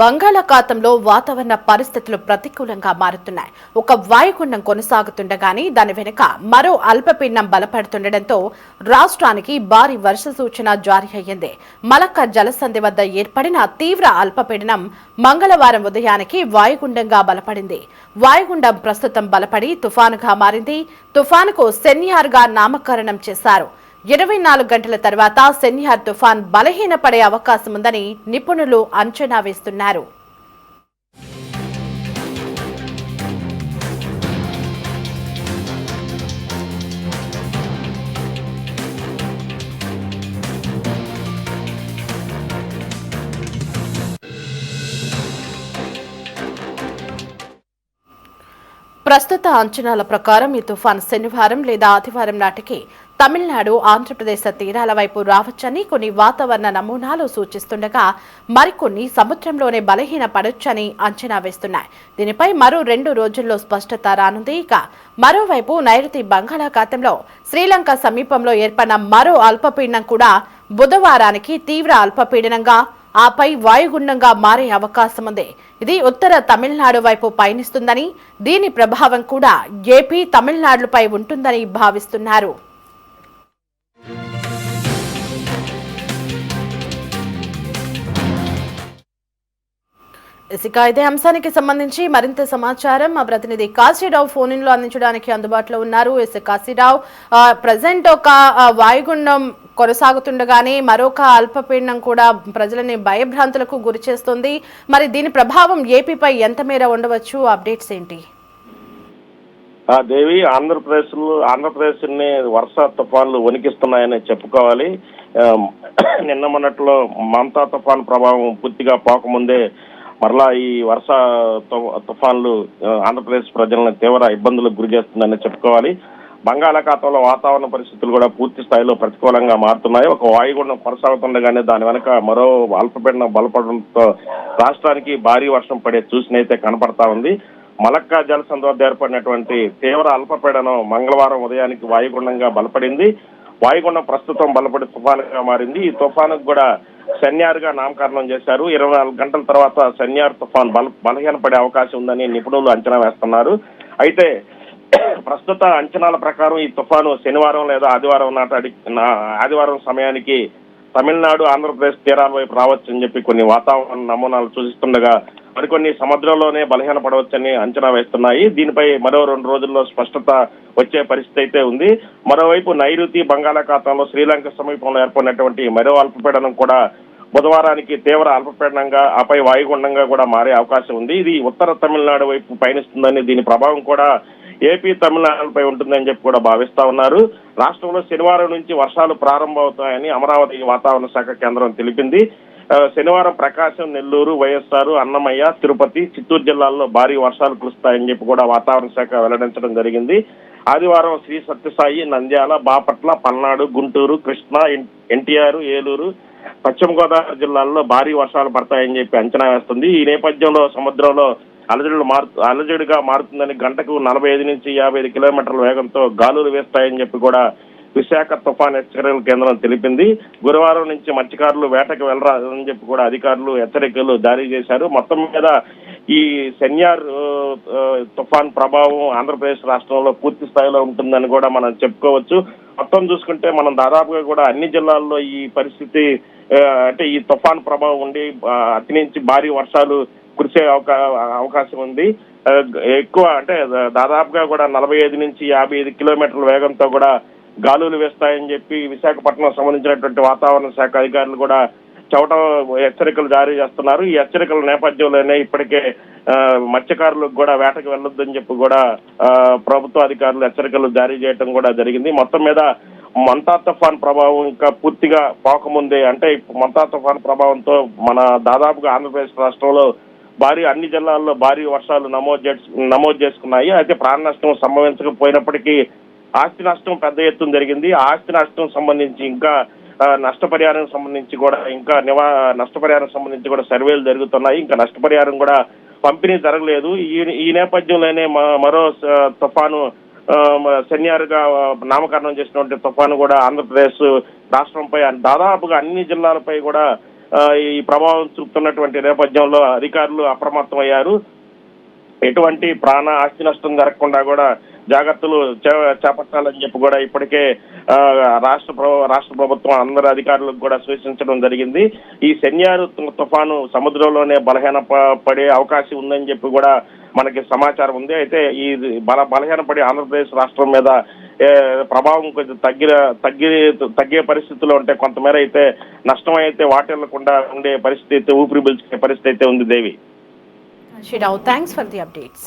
బంగాళాఖాతంలో వాతావరణ పరిస్థితులు ప్రతికూలంగా మారుతున్నాయి. ఒక వాయుగుండం కొనసాగుతుండగానే దాని వెనుక మరో అల్పపీడనం బలపడుతుండటంతో రాష్ట్రానికి భారీ వర్ష సూచన జారీ అయ్యింది. మలక్కా జలసంధి వద్ద ఏర్పడిన తీవ్ర అల్పపీడనం మంగళవారం ఉదయానికి వాయుగుండంగా బలపడింది. వాయుగుండం ప్రస్తుతం బలపడి తుఫానుగా మారింది. తుఫానుకు సెన్యార్గా నామకరణం చేశారు. 24 గంటల తర్వాత సెన్యార్ తుఫాన్ బలహీనపడే అవకాశం ఉందని నిపుణులు అంచనా వేస్తున్నారు. ప్రస్తుత అంచనాల ప్రకారం ఈ తుఫాన్ శనివారం లేదా ఆదివారం నాటికి తమిళనాడు, ఆంధ్రప్రదేశ్ తీరాల వైపు రావచ్చని కొన్ని వాతావరణ నమూనాలు సూచిస్తుండగా మరికొన్ని సముద్రంలోనే బలహీన పడొచ్చని అంచనా వేస్తున్నాయి. దీనిపై మరో 2 రోజుల్లో స్పష్టత రానుంది. ఇక మరోవైపు నైరుతి బంగాళాఖాతంలో శ్రీలంక సమీపంలో ఏర్పడిన మరో అల్పపీడనం కూడా బుధవారానికి తీవ్ర అల్పపీడనంగా ఆపై వాయుగుండంగా మారే అవకాశం ఉంది. ఇది ఉత్తర తమిళనాడు వైపు పయనిస్తుందని, దీని ప్రభావం కూడా ఏపీ, తమిళనాడులపై ఉంటుందని భావిస్తున్నారు. ఇక ఇదే అంశానికి సంబంధించి మరింత సమాచారం మా ప్రతినిధి కాశీరావు ఫోన్ ఇన్ లో అందించడానికి అందుబాటులో ఉన్నారు. కాశీరావు, ప్రజెంట్ ఒక వాయుగుండం కొనసాగుతుండగానే మరొక అల్పపీడనం కూడా ప్రజలని భయభ్రాంతులకు గురి చేస్తుంది. మరి దీని ప్రభావం ఏపీపై ఎంత మేర ఉండవచ్చు? అప్డేట్స్ ఏంటి? దేవి, ఆంధ్రప్రదేశ్ ని వర్ష తుఫాన్లు వణికిస్తున్నాయని చెప్పుకోవాలి. నిన్న మొన్నట్లో మమతా తుఫాన్ ప్రభావం పూర్తిగా పోకముందే మరలా ఈ వర్ష తుఫాన్లు ఆంధ్రప్రదేశ్ ప్రజలను తీవ్ర ఇబ్బందులకు గురి చేస్తుందని చెప్పుకోవాలి. బంగాళాఖాతంలో వాతావరణ పరిస్థితులు కూడా పూర్తి స్థాయిలో ప్రతికూలంగా మారుతున్నాయి. ఒక వాయుగుండం కొనసాగుతుండగానే దాని వెనక మరో అల్పపీడనం బలపడడంతో రాష్ట్రానికి భారీ వర్షం పడే సూచన కనపడతా ఉంది. మలక్కా జలసంధి వద్ద ఏర్పడినటువంటి తీవ్ర అల్పపీడనం మంగళవారం ఉదయానికి వాయుగుండంగా బలపడింది. వాయుగుండం ప్రస్తుతం బలపడి తుఫానుగా మారింది. ఈ తుఫానుకు కూడా సెన్యార్గా నామకరణం చేశారు. 24 గంటల తర్వాత సెన్యార్ తుఫాన్ బలహీనపడే అవకాశం ఉందని నిపుణులు అంచనా వేస్తున్నారు. అయితే ప్రస్తుత అంచనాల ప్రకారం ఈ తుఫాను శనివారం లేదా ఆదివారం సమయానికి తమిళనాడు, ఆంధ్రప్రదేశ్ తీరాల వైపు రావచ్చని చెప్పి కొన్ని వాతావరణ నమూనాలు సూచిస్తుండగా మరికొన్ని సముద్రంలోనే బలహీనపడవచ్చని అంచనా వేస్తున్నాయి. దీనిపై మరో 2 రోజుల్లో స్పష్టత వచ్చే పరిస్థితి అయితే ఉంది. మరోవైపు నైరుతి బంగాళాఖాతంలో శ్రీలంక సమీపంలో ఏర్పడినటువంటి మరో అల్పపీడనం కూడా బుధవారానికి తీవ్ర అల్పపీడనంగా ఆపై వాయుగుండంగా కూడా మారే అవకాశం ఉంది. ఇది ఉత్తర తమిళనాడు వైపు పయనిస్తుందని, దీని ప్రభావం కూడా ఏపీ, తమిళనాడుపై ఉంటుందని చెప్పి కూడా భావిస్తా ఉన్నారు. రాష్ట్రంలో శనివారం నుంచి వర్షాలు ప్రారంభమవుతాయని అమరావతి వాతావరణ శాఖ కేంద్రం తెలిపింది. శనివారం ప్రకాశం, నెల్లూరు, వైఎస్ఆర్, అన్నమయ్య, తిరుపతి, చిత్తూరు జిల్లాల్లో భారీ వర్షాలు కురుస్తాయని చెప్పి కూడా వాతావరణ శాఖ వెల్లడించడం జరిగింది. ఆదివారం శ్రీ సత్యసాయి, నంద్యాల, బాపట్ల, పల్నాడు, గుంటూరు, కృష్ణా, ఎన్టీఆర్, ఏలూరు, పశ్చిమ గోదావరి జిల్లాల్లో భారీ వర్షాలు పడతాయని చెప్పి అంచనా వేస్తుంది. ఈ నేపథ్యంలో సముద్రంలో అలజడిగా మారుతుందని, గంటకు 45 నుంచి 55 కిలోమీటర్ల వేగంతో గాలులు వేస్తాయని చెప్పి కూడా విశాఖ తుఫాన్ హెచ్చరికల కేంద్రం తెలిపింది. గురువారం నుంచి మత్స్యకారులు వేటకు వెళ్లరాదని చెప్పి కూడా అధికారులు హెచ్చరికలు జారీ చేశారు. మొత్తం మీద ఈ సెన్యార్ తుఫాన్ ప్రభావం ఆంధ్రప్రదేశ్ రాష్ట్రంలో పూర్తి స్థాయిలో ఉంటుందని కూడా మనం చెప్పుకోవచ్చు. మొత్తం చూసుకుంటే మనం దాదాపుగా కూడా అన్ని జిల్లాల్లో ఈ పరిస్థితి అంటే ఈ తుఫాన్ ప్రభావం ఉండి అతి నుంచి భారీ వర్షాలు కురిసే అవకాశం ఉంది. ఎక్కువ అంటే దాదాపుగా కూడా 45 నుంచి 55 కిలోమీటర్ల వేగంతో కూడా గాలులు వేస్తాయని చెప్పి విశాఖపట్నం సంబంధించినటువంటి వాతావరణ శాఖ అధికారులు కూడా హెచ్చరికలు జారీ చేస్తున్నారు. ఈ హెచ్చరికల నేపథ్యంలోనే ఇప్పటికే మత్స్యకారులకు కూడా వేటకు వెళ్లొద్దని చెప్పి కూడా ప్రభుత్వ అధికారులు హెచ్చరికలు జారీ చేయడం కూడా జరిగింది. మొత్తం మీద మమతా తుఫాన్ ప్రభావం ఇంకా పూర్తిగా పోకముందే, అంటే మమతా తుఫాన్ ప్రభావంతో మన దాదాపుగా ఆంధ్రప్రదేశ్ రాష్ట్రంలో అన్ని జిల్లాల్లో భారీ వర్షాలు నమోదు చేసుకున్నాయి. అయితే ప్రాణ నష్టం సంభవించకపోయినప్పటికీ ఆస్తి నష్టం పెద్ద ఎత్తున జరిగింది. ఆస్తి నష్టం సంబంధించి ఇంకా నష్టపరిహారం సంబంధించి కూడా సర్వేలు జరుగుతున్నాయి. ఇంకా నష్టపరిహారం కూడా పంపిణీ జరగలేదు. ఈ నేపథ్యంలోనే మరో తుఫాను సెన్యార్గా నామకరణం చేసినటువంటి తుఫాను కూడా ఆంధ్రప్రదేశ్ రాష్ట్రంపై దాదాపుగా అన్ని జిల్లాలపై కూడా ఈ ప్రభావం చూపుతున్నటువంటి నేపథ్యంలో అధికారులు అప్రమత్తమయ్యారు. ఎటువంటి ప్రాణ ఆస్తి నష్టం జరగకుండా కూడా జాగ్రత్తలు చేపట్టాలని చెప్పి కూడా ఇప్పటికే రాష్ట్ర ప్రభుత్వం అందరు అధికారులకు కూడా సూచించడం జరిగింది. ఈ సెన్యారు తుఫాను సముద్రంలోనే బలహీన పడే అవకాశం ఉందని చెప్పి కూడా మనకి సమాచారం ఉంది. అయితే ఈ బలహీనపడి ఆంధ్రప్రదేశ్ రాష్ట్రం మీద ప్రభావం కొంచెం తగ్గే పరిస్థితిలో ఉంటే కొంతమేర అయితే నష్టం అయితే వాటిల్లకుండా ఉండే పరిస్థితి అయితే ఊపిరి పీల్చుకునే పరిస్థితి అయితే ఉంది దేవి. Shirao, thanks for the updates.